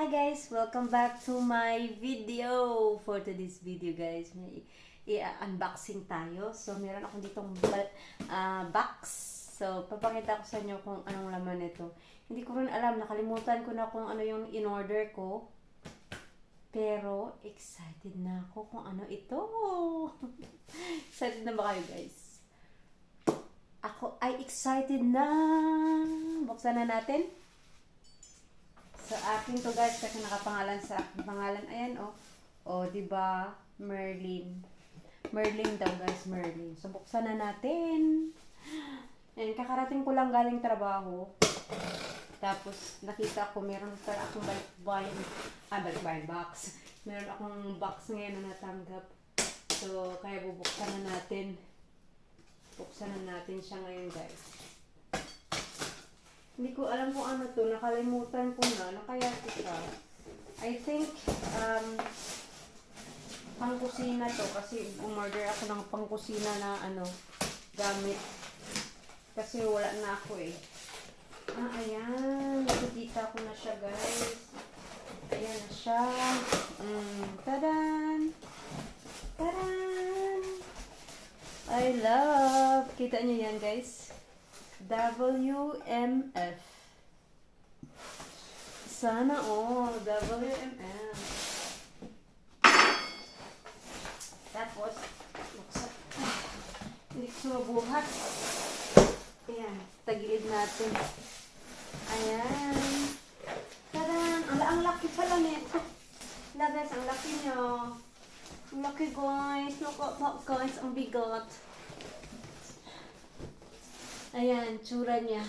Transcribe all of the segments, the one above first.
guys! Welcome back to my video. For today's video guys, may i-unboxing tayo. So, meron akong ditong box. So, papakita ko sa inyo kung anong laman nito. Hindi ko rin alam, nakalimutan ko na kung ano yung in-order ko. Pero, excited na ako kung ano ito. Excited na ba kayo guys? Ako ay excited na. Buksan na natin. Sa akin to guys, kasi nakapangalan sa aking pangalan. Ayan diba? Merlin. Merlin daw guys, Merlin. So, buksan na natin. Ayan, kakarating ko lang galing trabaho. Tapos, nakita ko, meron pala akong balikbayan box. Meron akong box ngayon na natanggap. So, kaya bubuksan na natin. Buksan na natin siya ngayon guys. Hindi ko alam kung ano to, nakalimutan ko na, nakaya ko siya. I think, pangkusina to, kasi umorder ako ng pangkusina na gamit. Kasi wala na ako eh. Ayan, nakikita ko na siya guys. Ayan na siya. Tadan! Tadan! I love! Kita niyo yan guys? WMF. Sana WMF. Tapos, buksan. Hindi ko mabuhat. Ayan, tagilid natin. Ayan. Tadaan! Ang laki pala nito. Wala guys, ang laki nyo. Ang laki guys. Look at that guys, ang bigat. Ayan, tsura niya.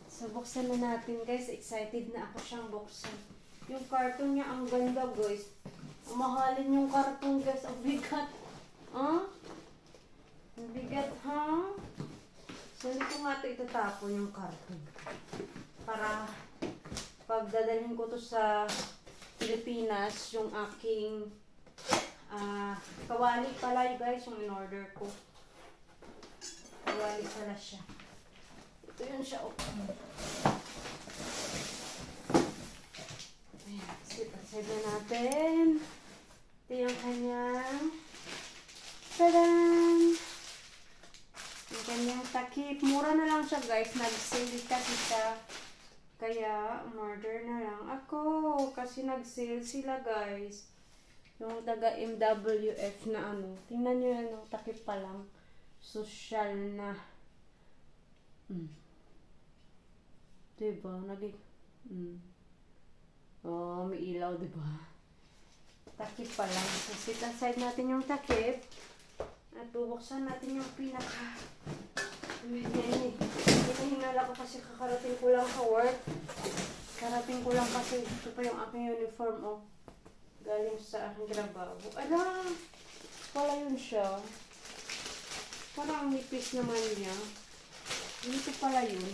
So, buksan na natin guys. Excited na ako siyang buksan. Yung carton niya, ang ganda guys. Mahalin yung carton guys. Ang bigat. Ang bigat, ha? So, hindi ko nga ito itatapon yung carton. Para pag dadalhin ko to sa Pilipinas, yung aking kawali pala guys, yung in-order ko. Kawali pala siya. Ito yun siya. Ayan. Save na natin. Ito yung kanyang tadan! Yung kanyang takip. Mura na lang siya guys. Nag-sale kasi siya. Kaya, order na lang ako. Kasi nag-sale sila guys. Yung taga WMF na Tingnan nyo yan. Takip pa lang. Social na. Diba? May ilaw, diba? Takip pa lang. So, sit aside natin yung takip. At bubuksan natin yung pinaka. Hinahinala ko kasi kakarating ko lang sa work. Karating ko lang kasi ito pa yung aking uniform, galing sa aking trabaho. Wala yun siya. Parang nipis naman niya. Dito pala yun.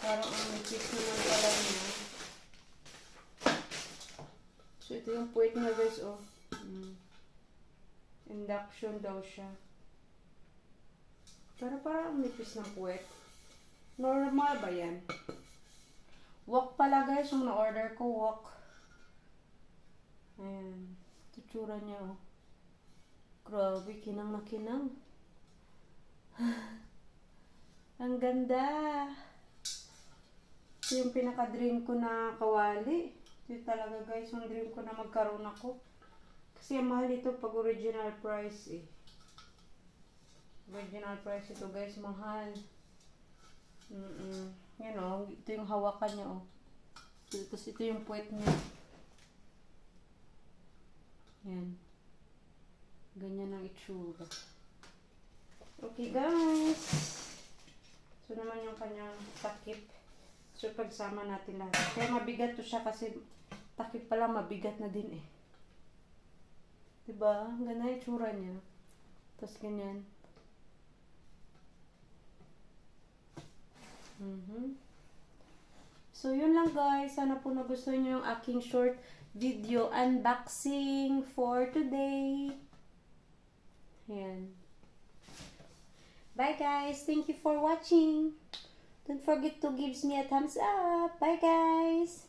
Parang ang nipis naman pala niya. So, ito yung puwet niya guys, Induction daw siya. Pero parang ang nipis ng puwet. Normal ba yan? Wok pala guys, yung na-order ko, wok. Ayan. Tutsura niya, Grabe, kinang na kinang. Ang ganda. Ito yung pinaka-dream ko na kawali. Ito talaga guys, yung dream ko na magkaroon ako. Kasi mahal ito pag original price Original price ito guys, mahal. Ito yung hawakan niya, Tapos ito yung puwet niya. Yan. Ganyan ang itsura. Okay guys. So naman yung kanyang takip. So pagsama natin lahat. Kaya mabigat to siya kasi takip pala mabigat na din Diba? Ganda yung itsura niya. Tapos ganyan. So yun lang guys. Sana po nagustuhan nyo yung aking short video unboxing for today. Ayan. Bye guys. Thank you for watching. Don't forget to give me a thumbs up. Bye guys.